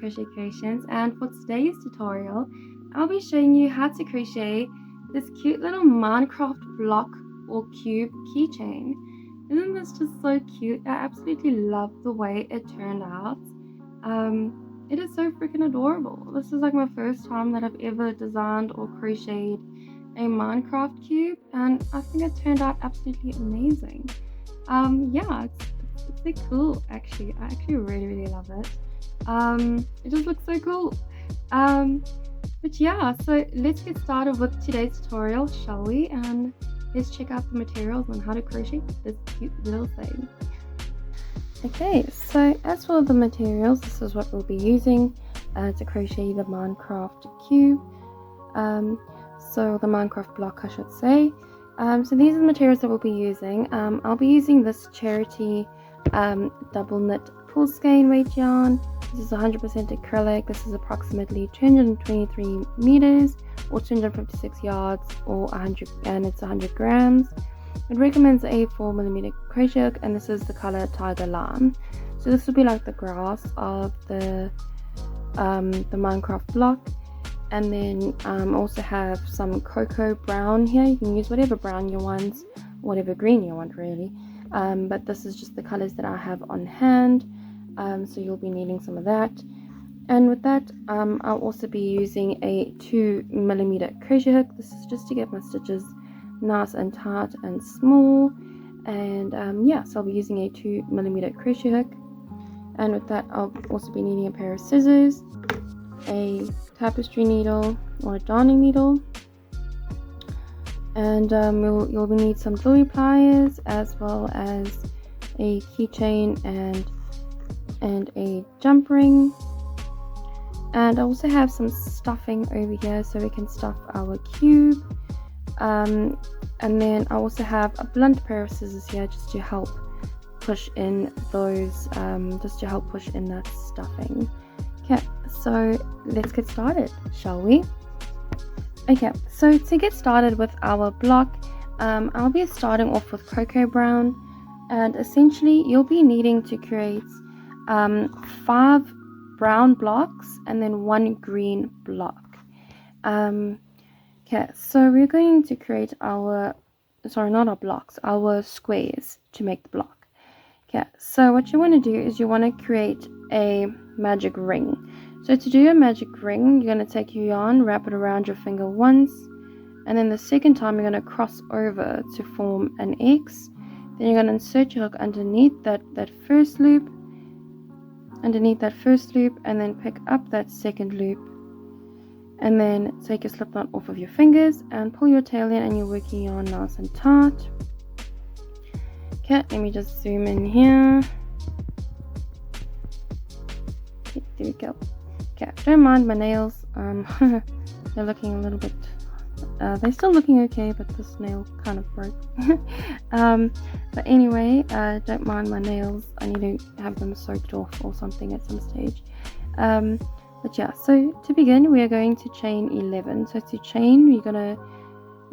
Crochet Creations, and for today's tutorial I'll be showing you how to crochet this cute little Minecraft block or cube keychain. Isn't this just so cute? I absolutely love the way it turned out. It is so freaking adorable. This is like my first time that I've ever designed or crocheted a Minecraft cube, and I think it turned out absolutely amazing. Yeah, it's like cool actually. I actually really love it. It just looks so cool. But yeah, so let's get started with today's tutorial, shall we? And let's check out the materials on how to crochet this cute little thing. Okay, so as for the materials, this is what we'll be using to crochet the Minecraft cube. So the Minecraft block, I should say. So these are the materials that we'll be using. I'll be using this charity double knit full skein weight yarn. This is 100% acrylic. This is approximately 223 meters or 256 yards or 100, and it's 100 grams. It recommends a 4mm crochet hook, and this is the color Tigerlime. So this will be like the grass of the Minecraft block. And then also have some cocoa brown here. You can use whatever brown you want, whatever green you want really. But this is just the colors that I have on hand. So you'll be needing some of that. And with that, I'll also be using a 2mm crochet hook. This is just to get my stitches nice and tight and small. And yeah, so I'll be using a 2mm crochet hook. And with that, I'll also be needing a pair of scissors, a tapestry needle or a darning needle, and you'll need some gluey pliers, as well as a keychain and a jump ring. And I also have some stuffing over here so we can stuff our cube. And then I also have a blunt pair of scissors here just to help push in those that stuffing. Okay, so let's get started, shall we? Okay, so to get started with our block, I'll be starting off with cocoa brown, and essentially you'll be needing to create 5 brown blocks and then 1 green block. Okay, so we're going to create our squares to make the block. Okay, so what you want to do is you want to create a magic ring. So to do a magic ring, you're going to take your yarn, wrap it around your finger once, and then the second time you're going to cross over to form an X. Then you're going to insert your hook underneath that first loop, and then pick up that second loop, and then take your slip knot off of your fingers and pull your tail in, and you're working yarn nice and tight. Okay, let me just zoom in here. Okay, there we go. Okay, don't mind my nails. They're looking a little bit. They're still looking okay, but this nail kind of broke. But anyway, don't mind my nails. I need to have them soaked off or something at some stage. But yeah, so to begin, we are going to chain 11. So to chain, you're gonna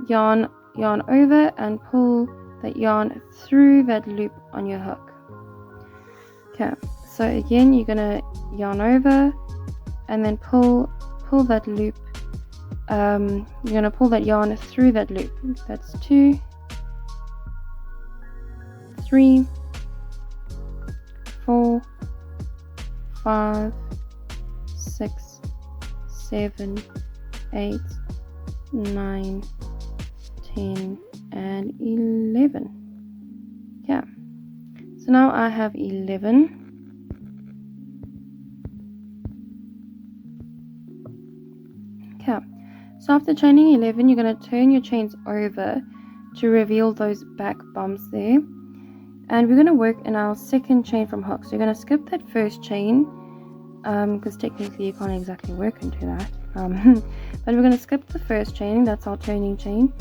yarn over and pull that yarn through that loop on your hook. Okay, so again you're gonna yarn over and then pull that loop. You're gonna pull that yarn through that loop. That's 2, 3, 4, 5, 6, 7, 8, 9, 10 and 11. Yeah, so now I have 11. Okay, so after chaining 11, you're going to turn your chains over to reveal those back bumps there, and we're going to work in our second chain from hook. So you're going to skip that first chain because technically you can't exactly work into that, but we're going to skip the first chain. That's our turning chain.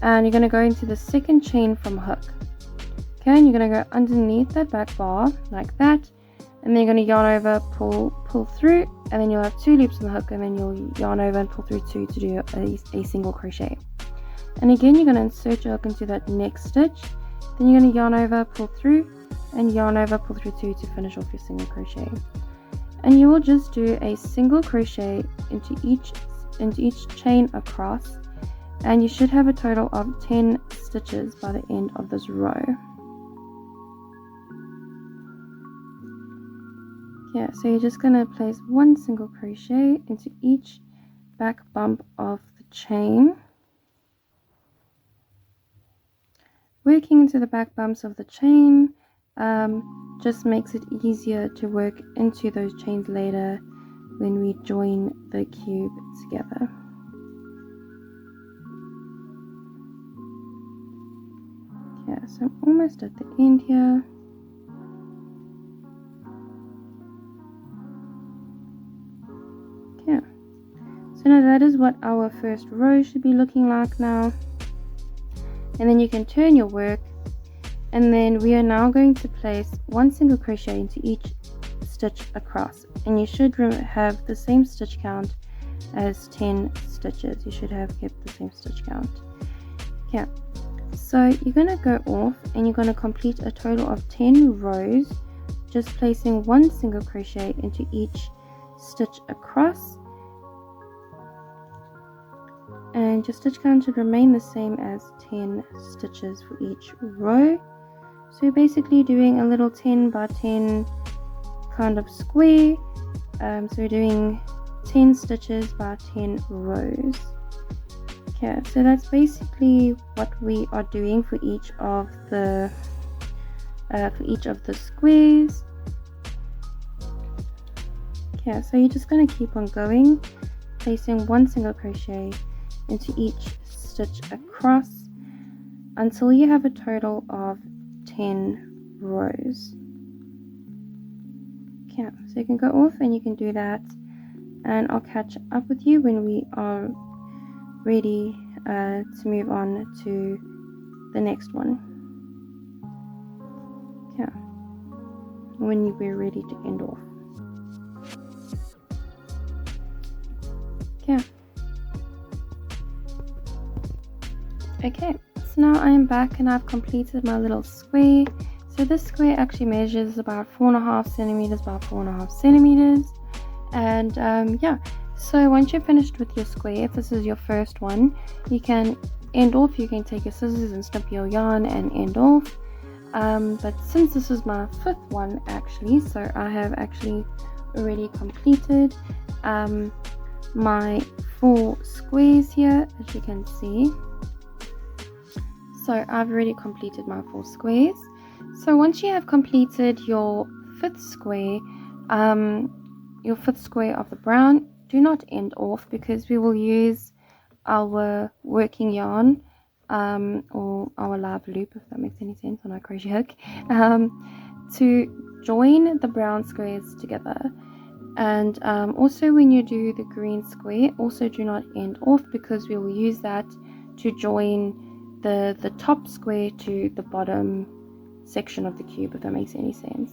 And you're going to go into the second chain from hook. Okay, and you're going to go underneath that back bar like that, and then you're going to yarn over, pull through, and then you'll have 2 loops on the hook, and then you'll yarn over and pull through 2 to do a single crochet. And again, you're going to insert your hook into that next stitch, then you're going to yarn over, pull through, and yarn over, pull through 2 to finish off your single crochet. and you will just do a single crochet into each chain across, and you should have a total of 10 stitches by the end of this row. Yeah, so you're just going to place one single crochet into each back bump of the chain, working into the back bumps of the chain. Just makes it easier to work into those chains later when we join the cube together. Yeah, so I'm almost at the end here. Yeah, so now that is what our first row should be looking like now. And then you can turn your work, and then we are now going to place one single crochet into each stitch across, and you should have the same stitch count as 10 stitches. You should have kept the same stitch count. Yeah, so you're going to go off and you're going to complete a total of 10 rows, just placing one single crochet into each stitch across, and your stitch count should remain the same as 10 stitches for each row. So you're basically doing a little 10 by 10 kind of square. So you're doing 10 stitches by 10 rows. Okay, so that's basically what we are doing for each of the squares. Okay, so you're just going to keep on going, placing one single crochet into each stitch across until you have a total of 10 rows. Okay, so you can go off and you can do that, and I'll catch up with you when we are ready to move on to the next one. Yeah, when we're ready to end off. Yeah. Okay, so now I'm back and I've completed my little square. So this square actually measures about 4.5 centimeters by 4.5 centimeters. And yeah, so once you're finished with your square, if this is your first one, you can end off. You can take your scissors and snip your yarn and end off. But since this is my 5th one actually, so I have actually already completed my 4 squares here, as you can see. So I've already completed my 4 squares. So once you have completed your 5th square, of the brown, do not end off, because we will use our working yarn or our live loop, if that makes any sense, on our crochet hook, to join the brown squares together. And also when you do the green square, also do not end off, because we will use that to join the top square to the bottom section of the cube, if that makes any sense.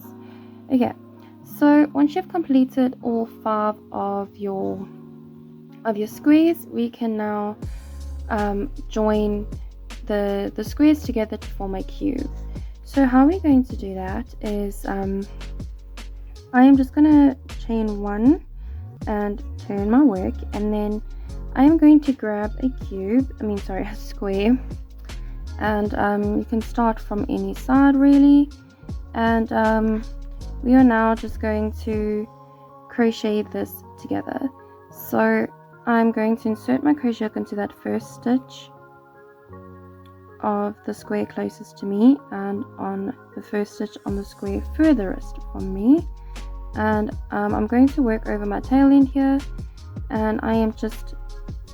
Okay, so once you've completed all 5 of your squares, we can now join the squares together to form a cube. So how we're going to do that is I am just going to chain 1 and turn my work, and then I am going to grab a square, and you can start from any side really, and we are now just going to crochet this together. So I'm going to insert my crochet hook into that first stitch of the square closest to me, and on the first stitch on the square furthest from me, and I'm going to work over my tail end here, and I am just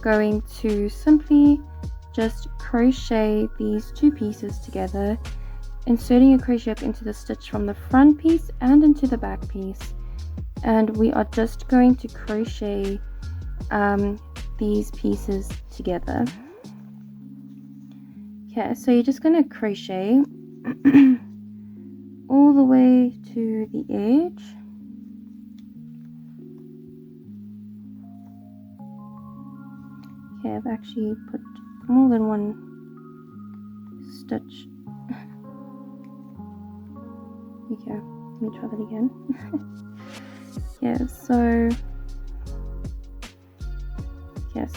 going to simply just crochet these 2 pieces together, inserting a crochet hook into the stitch from the front piece and into the back piece, and we are just going to crochet these pieces together. Okay, so you're just going to crochet all the way to the edge. Okay, I've actually put more than one stitch. Okay, let me try that again.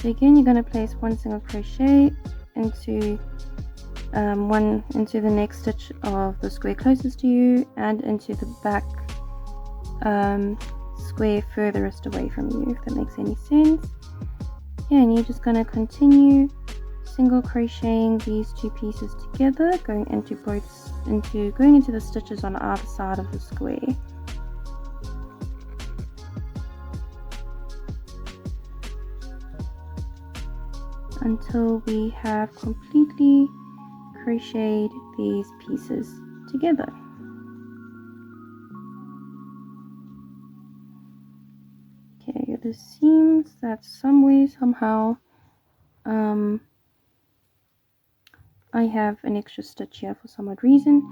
So again, you're going to place one single crochet into into the next stitch of the square closest to you and into the back square furthest away from you, if that makes any sense. And you're just going to continue single crocheting these two pieces together, going into the stitches on either side of the square. Until we have completely crocheted these pieces together. Okay, this seems that somehow I have an extra stitch here for some odd reason,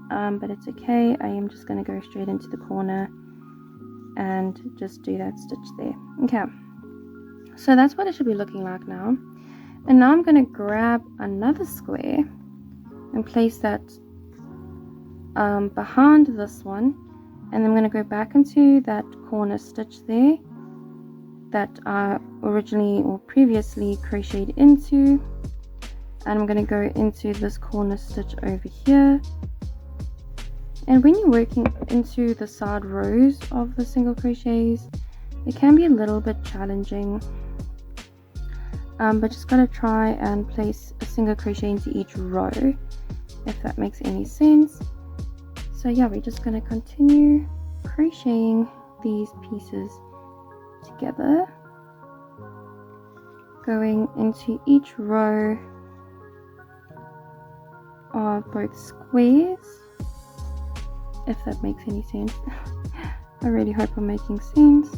but it's okay. I am just going to go straight into the corner and just do that stitch there. Okay, so that's what it should be looking like now. And now I'm going to grab another square and place that behind this one, and I'm going to go back into that corner stitch there that I originally or previously crocheted into, and I'm going to go into this corner stitch over here. And when you're working into the side rows of the single crochets, it can be a little bit challenging, but just got to try and place a single crochet into each row, if that makes any sense. So yeah, we're just going to continue crocheting these pieces together, going into each row of both squares, if that makes any sense. I really hope I'm making sense.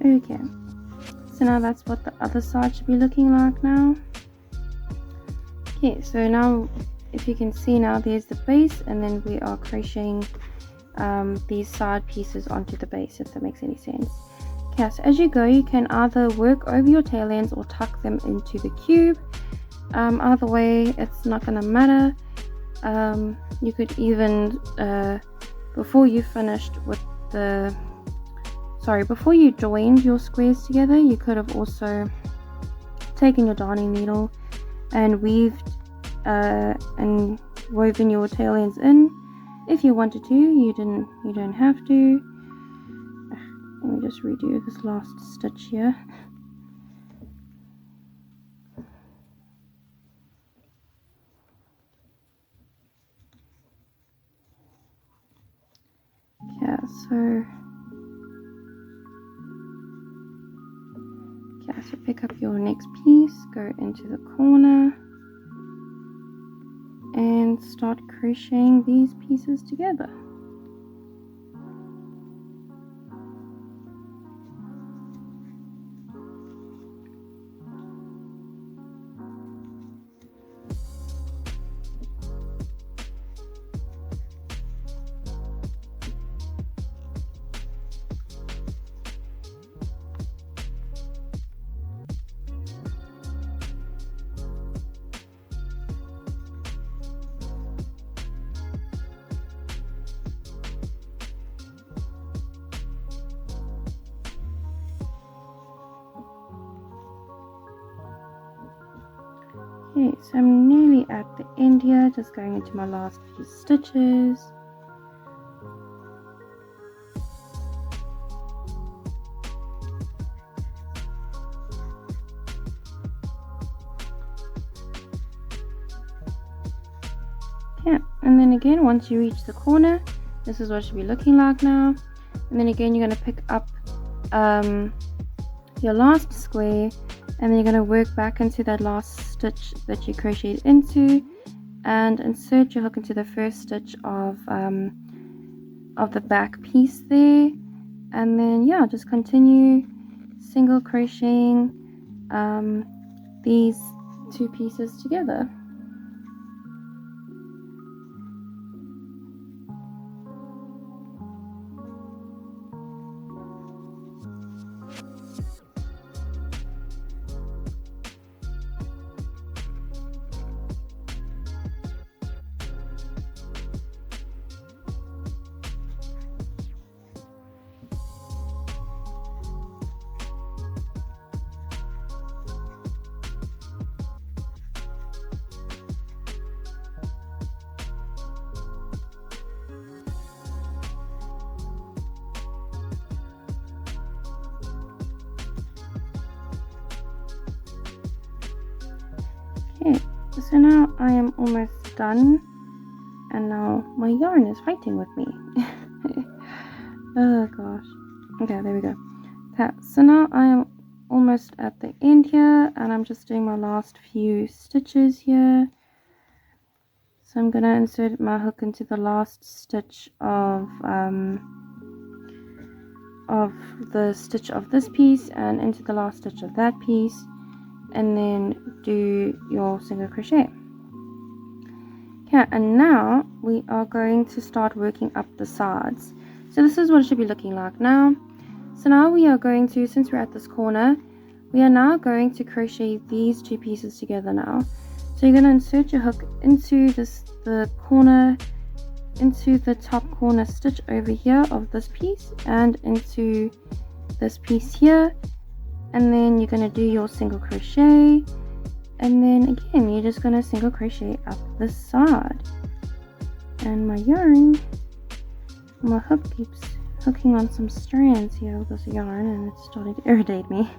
Okay, so now that's what the other side should be looking like now. Okay, so now if you can see, now there's the base, and then we are crocheting these side pieces onto the base, if that makes any sense. Okay, so as you go, you can either work over your tail ends or tuck them into the cube. Either way, it's not going to matter. You could even, before you joined your squares together, you could have also taken your darning needle and weaved and woven your tail ends in if you wanted to. You don't have to. Let me just redo this last stitch here. So pick up your next piece, go into the corner and start crocheting these pieces together. Okay, so I'm nearly at the end here, just going into my last few stitches. Okay, and then again, once you reach the corner, this is what it should be looking like now. And then again, you're going to pick up your last square and then you're going to work back into that last stitch that you crocheted into and insert your hook into the first stitch of the back piece there, and then yeah, just continue single crocheting these two pieces together. Okay, so now I am almost done, and now my yarn is fighting with me. Oh gosh. Okay, there we go. Okay, so now I am almost at the end here, and I'm just doing my last few stitches here. So I'm gonna insert my hook into the last stitch of the stitch of this piece and into the last stitch of that piece, and then do your single crochet. Okay, and now we are going to start working up the sides. So this is what it should be looking like now. So now we are going to, since we're at this corner, we are now going to crochet these two pieces together now. So you're going to insert your hook into the corner, into the top corner stitch over here of this piece and into this piece here, and then you're going to do your single crochet, and then again you're just going to single crochet up this side. And my hook keeps hooking on some strands here with this yarn, and it's starting to irritate me.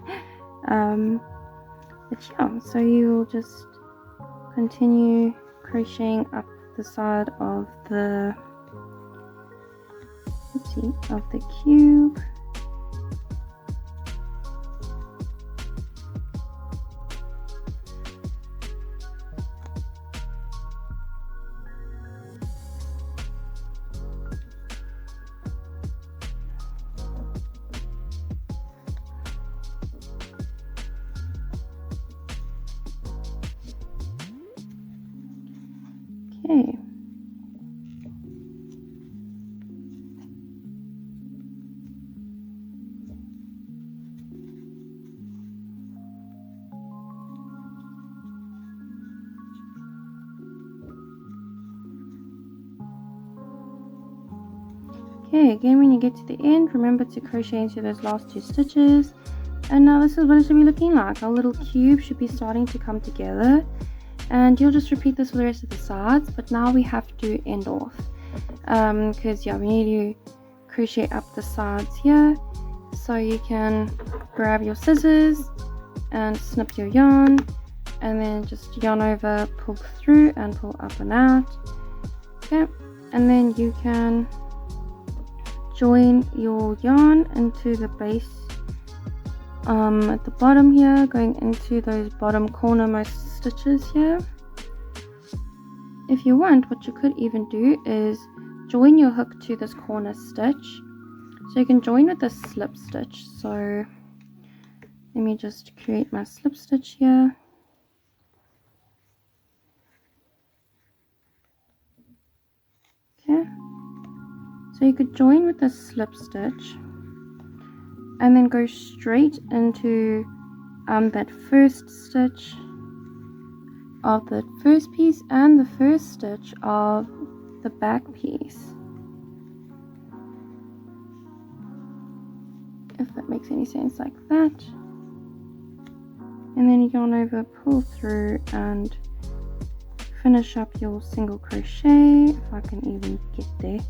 But yeah, so you'll just continue crocheting up the side of the cube. Okay. Okay, again when you get to the end, remember to crochet into those last two stitches. And now this is what it should be looking like. Our little cube should be starting to come together. And you'll just repeat this for the rest of the sides, but now we have to end off. Because yeah, we need to crochet up the sides here. So you can grab your scissors and snip your yarn, and then just yarn over, pull through and pull up and out. Okay, and then you can join your yarn into the base at the bottom here, going into those bottom cornermost stitches here. If you want, what you could even do is join your hook to this corner stitch, so you can join with a slip stitch. So let me just create my slip stitch here. Okay, so you could join with a slip stitch and then go straight into that first stitch of the first piece and the first stitch of the back piece, if that makes any sense, like that. And then you yarn over, pull through and finish up your single crochet, if I can even get there.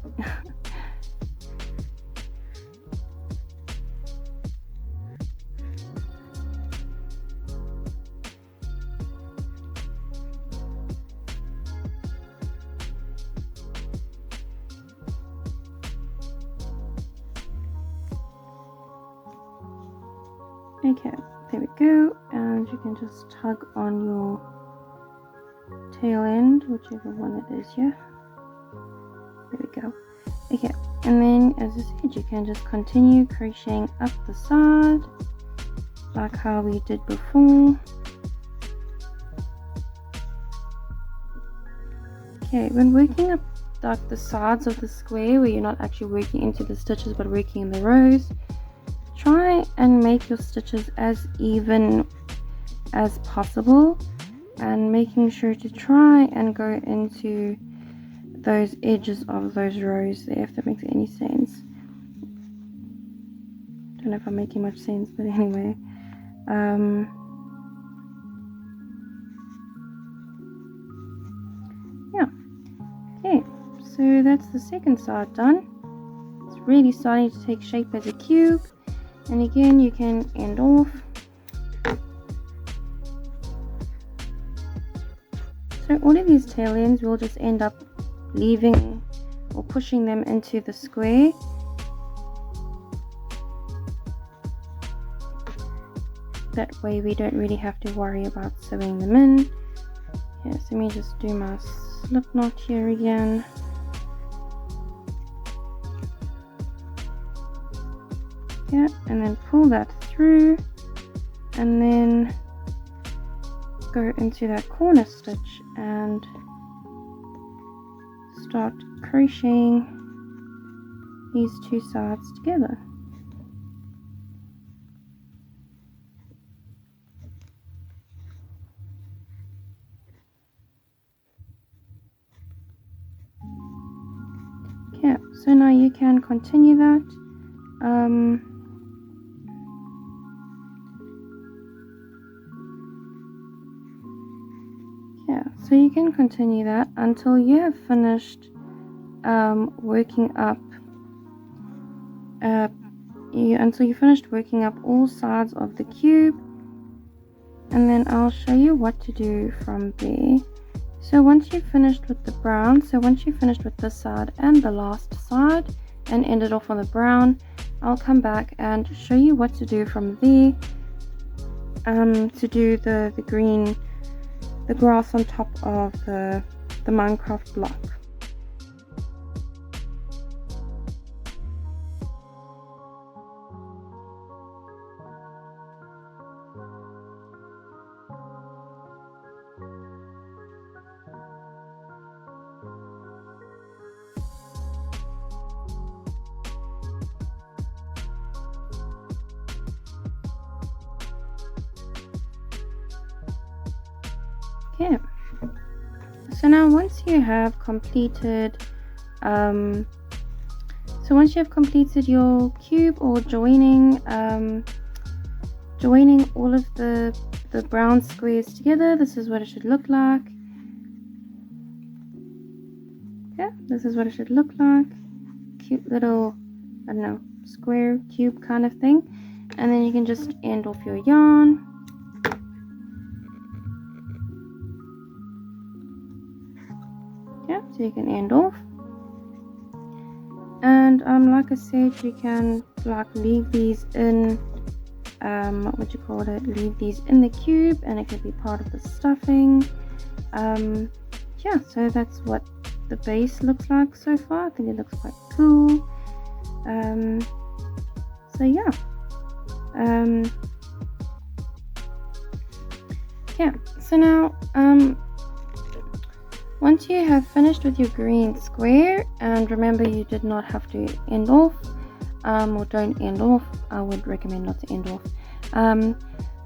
Okay, there we go, and you can just tug on your tail end, whichever one it is. Yeah, there we go. Okay, and then as I said, you can just continue crocheting up the side like how we did before. Okay, when working up like the sides of the square where you're not actually working into the stitches but working in the rows, try and make your stitches as even as possible, and making sure to try and go into those edges of those rows there, if that makes any sense. Don't know if I'm making much sense, but anyway. Yeah, okay, so that's the second side done. It's really starting to take shape as a cube, and again you can end off. So all of these tail ends will just end up leaving or pushing them into the square. That way we don't really have to worry about sewing them in. Yes, let me just do my slip knot here again. Yeah, and then pull that through, and then go into that corner stitch and start crocheting these two sides together. Okay, so now you can continue that. Yeah, so you can continue that until you have finished working up until you finished working up all sides of the cube, and then I'll show you what to do from there. So once you've finished with the brown, so once you've finished with this side and the last side and ended off on the brown, I'll come back and show you what to do from there to do the green, the grass on top of the Minecraft block. Okay, so now once you have completed your cube, or joining all of the brown squares together, this is what it should look like. Yeah, this is what it should look like. Cute little, I don't know, square cube kind of thing. And then you can just end off your yarn. Yeah, so you can end off, and like I said, you can like leave these in leave these in the cube, and it could be part of the stuffing. Yeah, so that's what the base looks like so far. I think it looks quite cool. So yeah, yeah, so now once you have finished with your green square, and remember you did not have to end off, or don't end off, I would recommend not to end off.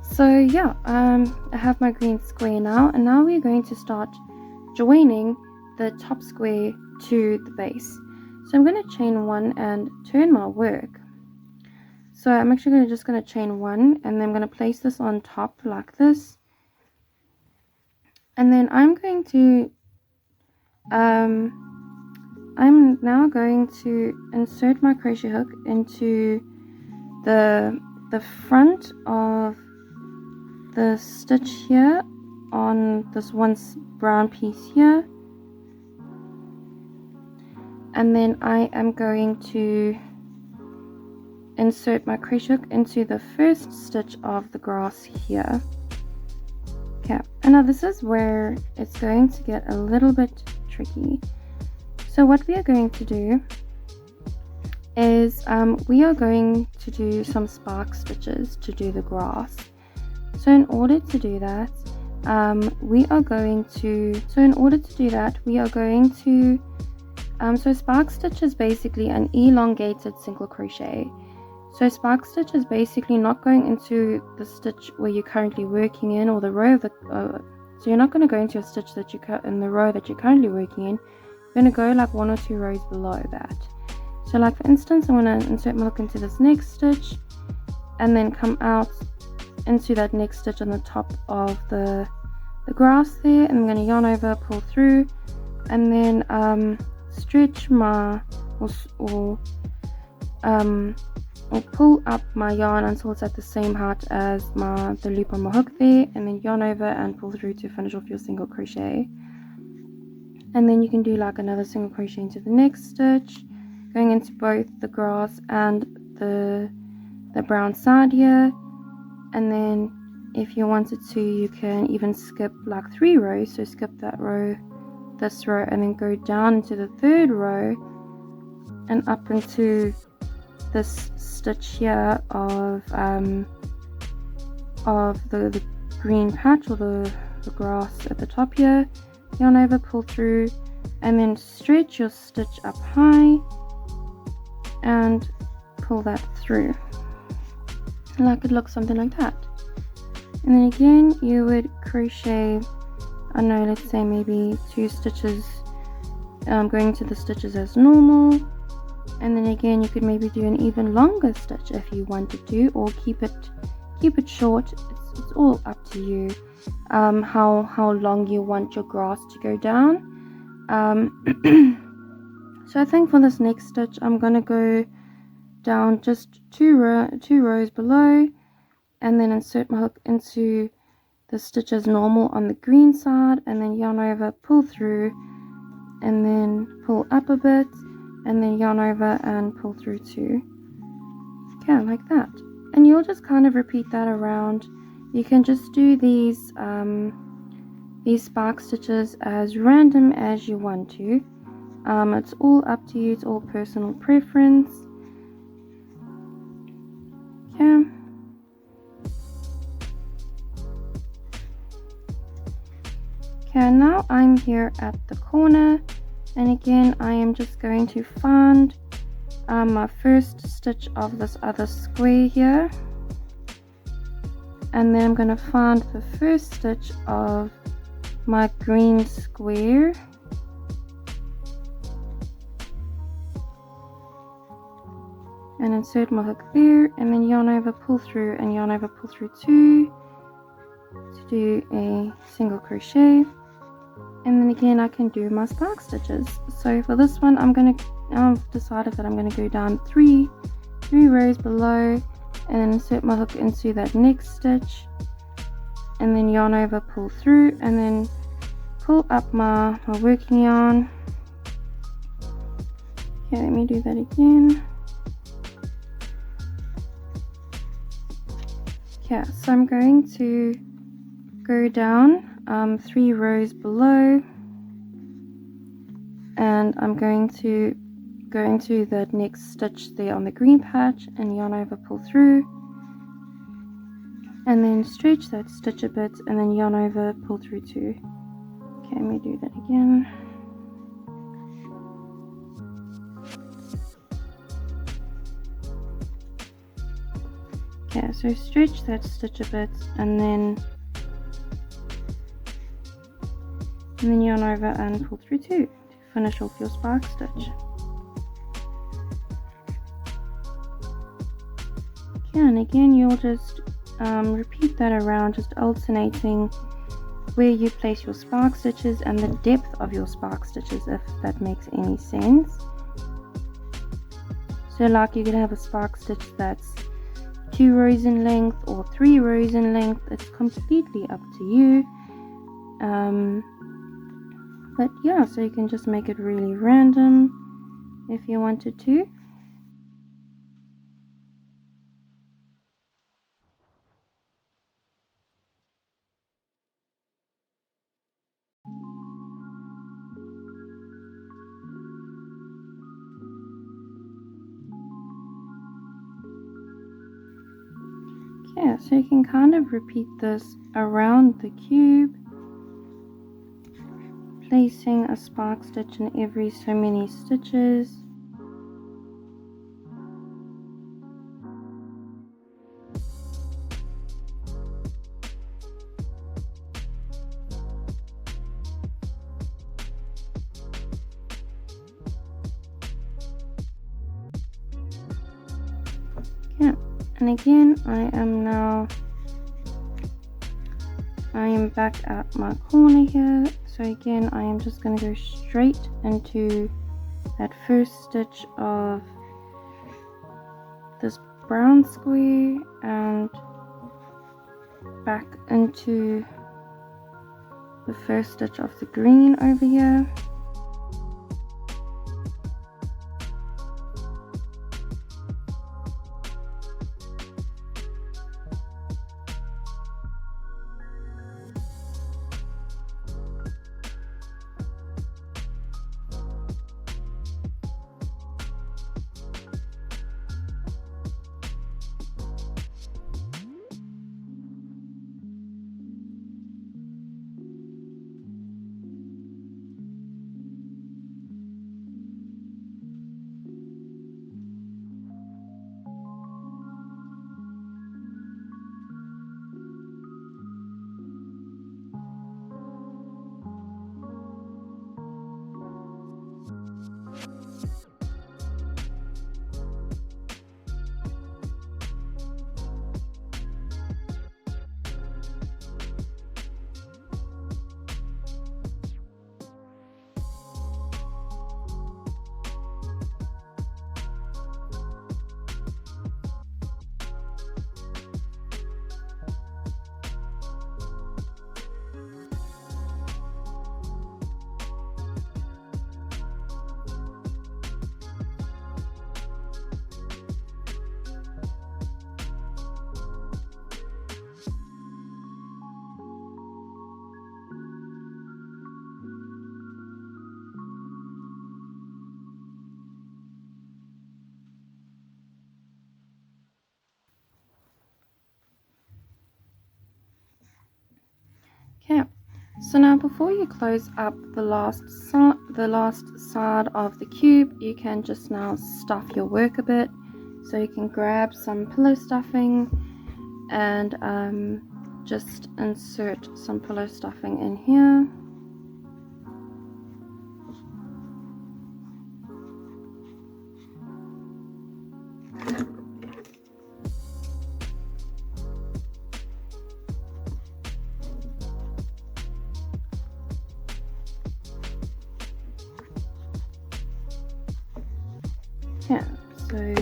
So yeah, I have my green square now, and now we're going to start joining the top square to the base. So I'm going to chain one and turn my work. So I'm actually just going to chain one, and then I'm going to place this on top like this, and then I'm now going to insert my crochet hook into the front of the stitch here on this one brown piece here, and then I am going to insert my crochet hook into the first stitch of the grass here. Okay, and now this is where it's going to get a little bit tricky. So what we are going to do is we are going to do some spark stitches to do the grass. So in order to do that, so spark stitch is basically an elongated single crochet. So spark stitch is basically not going into the stitch where you're currently working in, or the row that so you're not going to go into a stitch that you cut in the row that you're currently working in. You're going to go like 1 or 2 rows below that. So like for instance, I'm going to insert my hook into this next stitch and then come out into that next stitch on the top of the grass there, and I'm going to yarn over, pull through, and then stretch my or pull up my yarn until it's at the same height as the loop on my hook there, and then yarn over and pull through to finish off your single crochet. And then you can do like another single crochet into the next stitch, going into both the grass and the brown side here. And then if you wanted to, you can even skip like 3 rows, so skip that row, this row, and then go down into the 3rd row and up into this stitch here of the green patch, or the grass at the top here. Yarn over, pull through, and then stretch your stitch up high and pull that through, like it looks something like that. And then again you would crochet, I don't know, let's say maybe 2 stitches going to the stitches as normal, and then again you could maybe do an even longer stitch if you wanted to, or keep it short. It's all up to you how long you want your grass to go down. So I think for this next stitch I'm gonna go down just 2 rows below, and then insert my hook into the stitch as normal on the green side, and then yarn over, pull through, and then pull up a bit, and then yarn over and pull through too. Okay, like that. And you'll just kind of repeat that around. You can just do these spark stitches as random as you want to. It's all up to you, it's all personal preference. Okay. Okay, now I'm here at the corner, and again I am just going to find my first stitch of this other square here, and then I'm going to find the first stitch of my green square, and insert my hook there, and then yarn over, pull through, and yarn over, pull through two to do a single crochet. And then again I can do my spark stitches. So for this one I've decided that I'm going to go down three rows below, and insert my hook into that next stitch, and then yarn over, pull through, and then pull up my working yarn. Okay, let me do that again. Okay, so I'm going to go down 3 rows below, and I'm going to go into the next stitch there on the green patch, and yarn over, pull through, and then stretch that stitch a bit, and then yarn over, pull through too. Okay, let me do that again. Okay, so stretch that stitch a bit, and then yarn over and pull through too to finish off your spark stitch. Okay, and again you'll just repeat that around, just alternating where you place your spark stitches and the depth of your spark stitches, if that makes any sense. So like you could have a spark stitch that's 2 rows in length or 3 rows in length. It's completely up to you. But yeah, so you can just make it really random if you wanted to. Yeah, so you can kind of repeat this around the cube, placing a spark stitch in every so many stitches. Yeah, and again I am back at my corner here, so again I am just going to go straight into that first stitch of this brown square and back into the first stitch of the green over here. Okay, so now before you close up the last side of the cube, you can just now stuff your work a bit. So you can grab some pillow stuffing and just insert some pillow stuffing in here. Yeah, so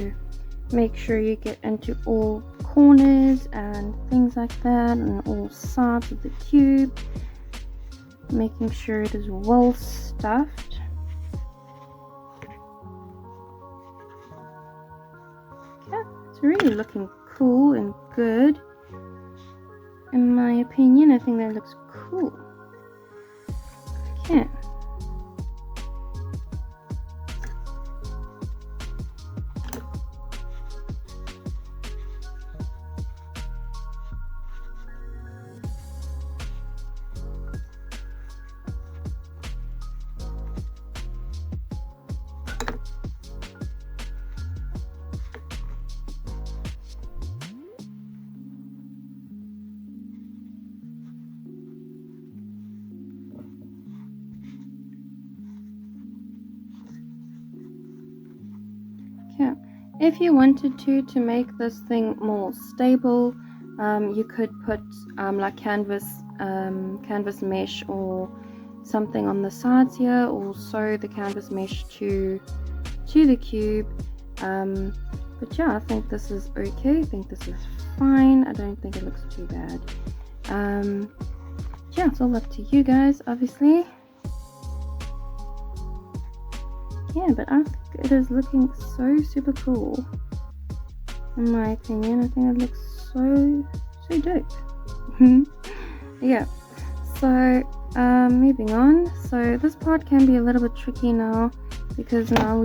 make sure you get into all corners and things like that, and all sides of the cube, making sure it is well stuffed. Okay, it's really looking cool and good. In my opinion, I think that looks cool. Okay. If you wanted to make this thing more stable, you could put like canvas mesh or something on the sides here, or sew the canvas mesh to the cube. But yeah, I think this is okay. I think this is fine. I don't think it looks too bad. Yeah, it's all up to you guys, obviously. Yeah, but I think it is looking so super cool. In my opinion, I think it looks so dope. Yeah, so moving on. So this part can be a little bit tricky now, because now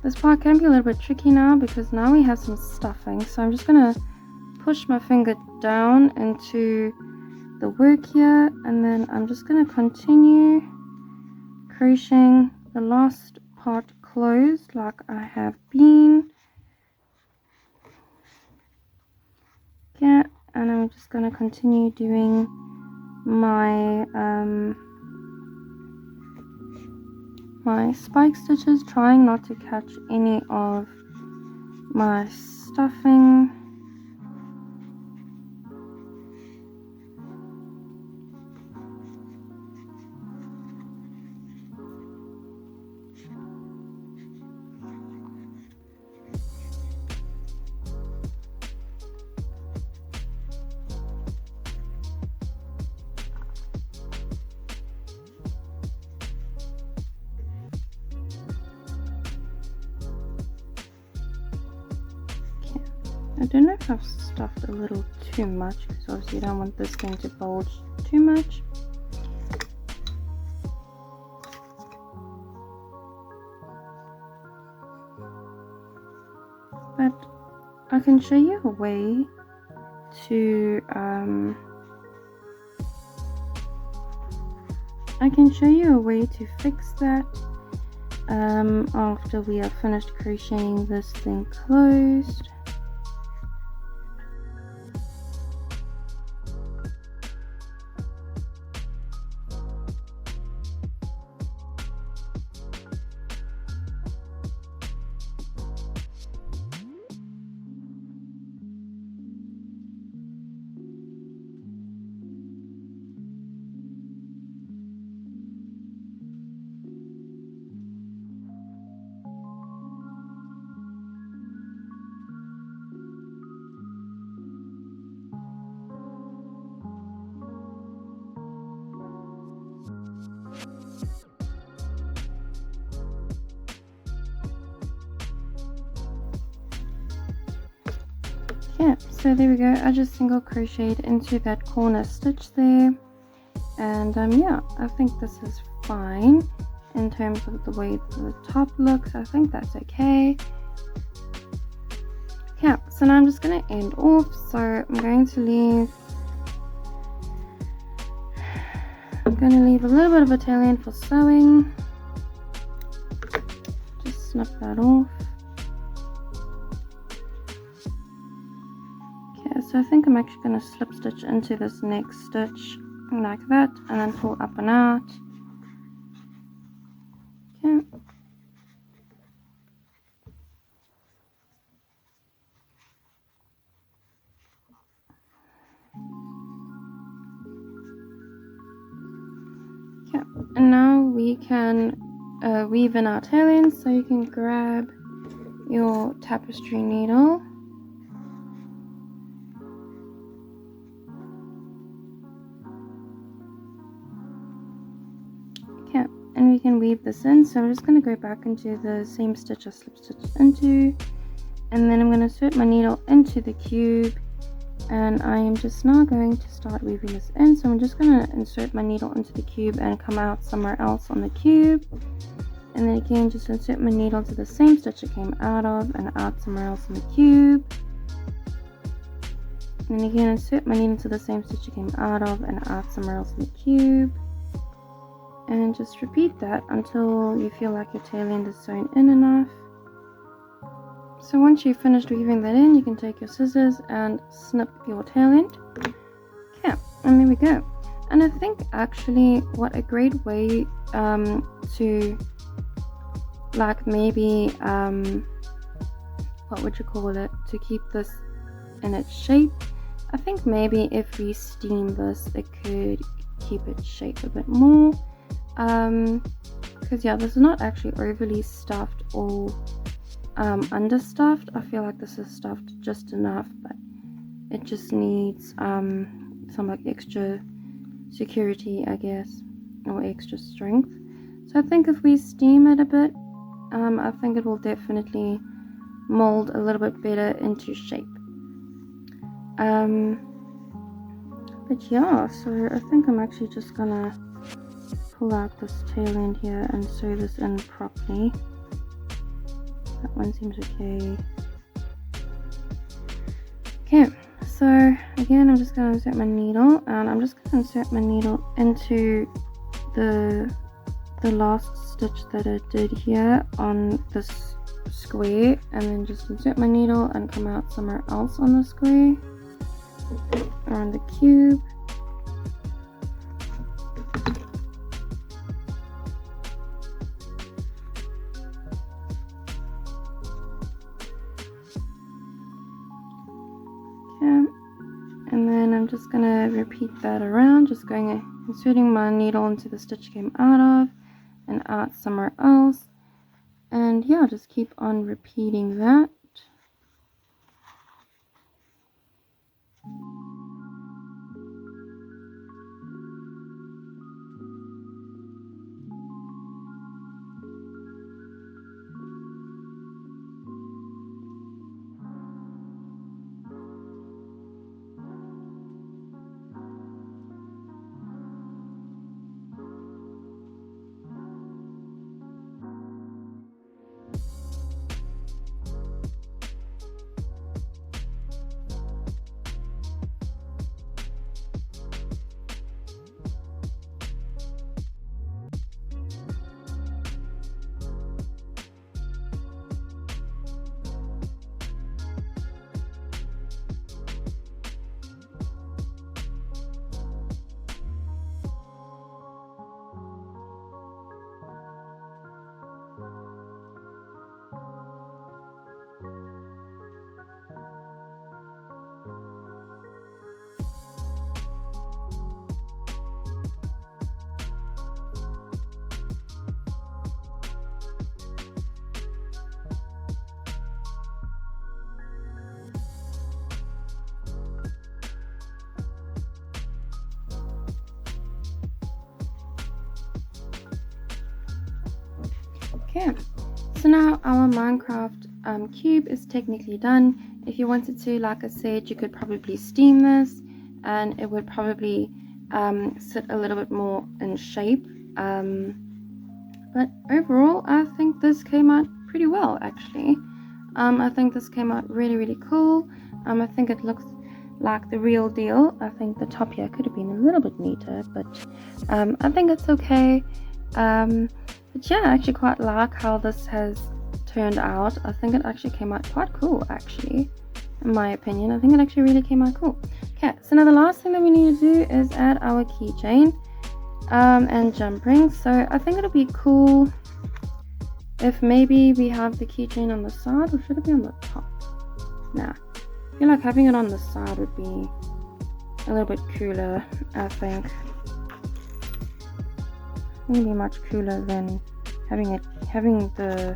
This part can be a little bit tricky now because now we have some stuffing. So I'm just going to push my finger down into the work here, and then I'm just going to continue crocheting the last part closed like I have been. Yeah, and I'm just going to continue doing my my spike stitches, trying not to catch any of my stuffing. I don't know if I've stuffed a little too much because obviously you don't want this thing to bulge too much. But I can show you a way to fix that after we are finished crocheting this thing closed. Yeah, so there we go. I just single crocheted into that corner stitch there, and yeah, I think this is fine in terms of the way the top looks. I think that's okay. Yeah, so now I'm just going to end off. So I'm going to leave a little bit of a tail end for sewing. Just snip that off. So I think I'm actually going to slip stitch into this next stitch like that, and then pull up and out. Okay. Okay, and now we can weave in our tail ends, so you can grab your tapestry needle. And we can weave this in. So I'm just going to go back into the same stitch I slip stitched into, and then I'm going to insert my needle into the cube, and I am just now going to start weaving this in. So I'm just going to insert my needle into the cube and come out somewhere else on the cube, and then again just insert my needle to the same stitch it came out of and out somewhere else on the cube, and then again insert my needle to the same stitch it came out of and out somewhere else on the cube. And just repeat that until you feel like your tail end is sewn in enough. So once you've finished weaving that in, you can take your scissors and snip your tail end. Okay, and there we go. And I think actually what a great way to like maybe what would you call it, to keep this in its shape, I think maybe if we steam this it could keep its shape a bit more. Because yeah, this is not actually overly stuffed or understuffed. I feel like this is stuffed just enough, but it just needs some like extra security, I guess, or extra strength. So I think if we steam it a bit, I think it will definitely mold a little bit better into shape. But yeah, so I think I'm actually just gonna pull out this tail end here and sew this in properly. That one seems okay. Okay, so again, I'm just going to insert my needle, and I'm just going to insert my needle into the last stitch that I did here on this square, and then just insert my needle and come out somewhere else on the square or on the cube. And then I'm just gonna repeat that around, just inserting my needle into the stitch it came out of and out somewhere else, and yeah, just keep on repeating that. Okay, so now our Minecraft cube is technically done. If you wanted to, like I said, you could probably steam this and it would probably sit a little bit more in shape. But overall, I think this came out pretty well, actually. I think this came out really cool. I think it looks like the real deal. I think the top here could have been a little bit neater, but I think it's okay. But yeah, I actually quite like how this has turned out. I think it actually came out quite cool, actually, in my opinion. I think it actually really came out cool. Okay, so now the last thing that we need to do is add our keychain and jump rings. So I think it'll be cool if maybe we have the keychain on the side, or should it be on the top? Nah, I feel like having it on the side would be a little bit cooler, I think. It'd be much cooler than having the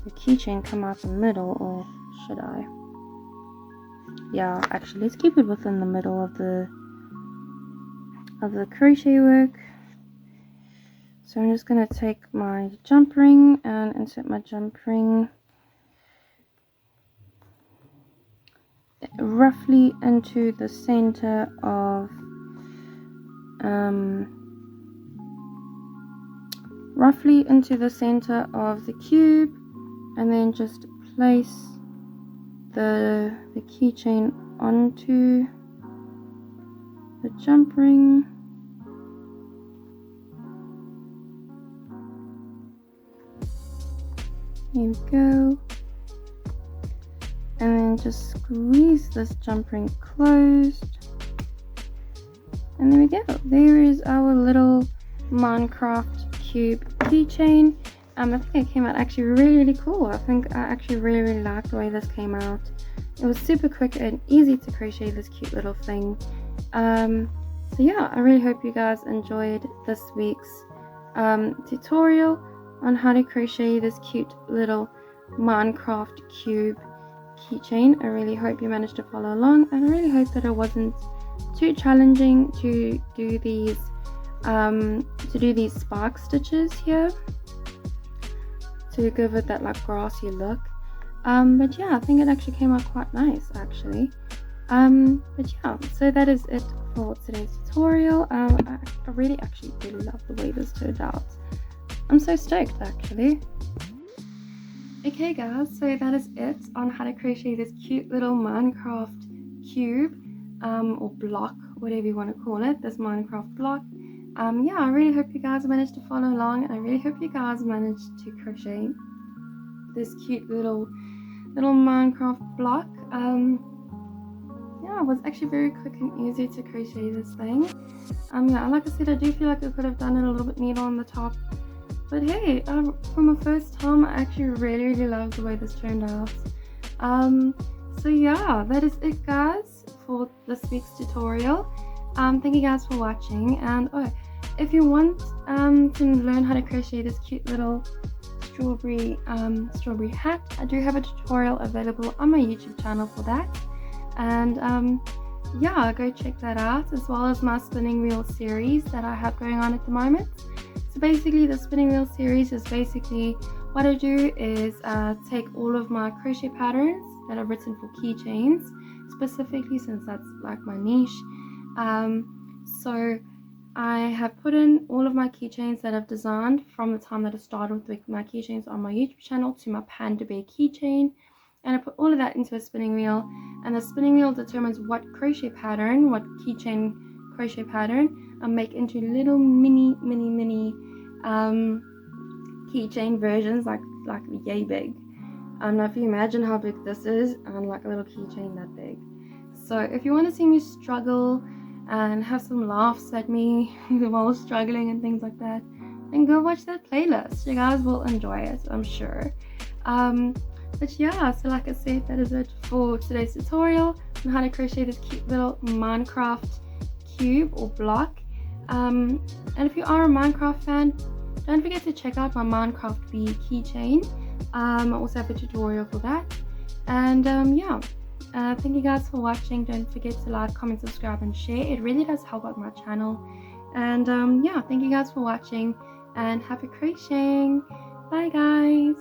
keychain come out the middle, or should I? Yeah, actually, let's keep it within the middle of the crochet work. So I'm just gonna take my jump ring and insert my jump ring roughly into the center of the cube, and then just place the keychain onto the jump ring. Here we go. And then just squeeze this jump ring closed. And there we go. There is our little Minecraft cube keychain. I think it came out actually really cool. I think I actually really liked the way this came out. It was super quick and easy to crochet this cute little thing. So yeah, I really hope you guys enjoyed this week's tutorial on how to crochet this cute little Minecraft cube keychain. I really hope you managed to follow along, and I really hope that it wasn't too challenging to do these spark stitches here to give it that like grassy look. But yeah, I think it actually came out quite nice, actually. But yeah, so that is it for today's tutorial. I really love the way this turned out. I'm so stoked, actually. Okay guys, so that is it on how to crochet this cute little Minecraft cube or block, whatever you want to call it, this Minecraft block. Yeah, I really hope you guys managed to follow along, and I really hope you guys managed to crochet this cute little Minecraft block. Yeah, it was actually very quick and easy to crochet this thing. Yeah, like I said, I do feel like I could have done it a little bit neater on the top, but hey, for my first time, I actually really love the way this turned out. So yeah, that is it guys for this week's tutorial. Thank you guys for watching, and if you want to learn how to crochet this cute little strawberry hat, I do have a tutorial available on my YouTube channel for that, and yeah, go check that out, as well as my spinning wheel series that I have going on at the moment. So basically the spinning wheel series is basically what I do is take all of my crochet patterns that I've written for keychains specifically, since that's like my niche. So I have put in all of my keychains that I've designed from the time that I started with my keychains on my YouTube channel to my panda bear keychain, and I put all of that into a spinning wheel, and the spinning wheel determines what crochet pattern, what keychain crochet pattern I make into little mini keychain versions, like yay big. Now if you imagine how big this is, like a little keychain that big. So if you want to see me struggle and have some laughs at me while struggling and things like that, then go watch that playlist. You guys will enjoy it, I'm sure. But yeah, so like I said, that is it for today's tutorial on how to crochet this cute little Minecraft cube or block. And if you are a Minecraft fan, don't forget to check out my Minecraft bee keychain. I also have a tutorial for that. And yeah, thank you guys for watching. Don't forget to like, comment, subscribe, and share. It really does help out my channel. And yeah, thank you guys for watching, and happy crocheting. Bye guys.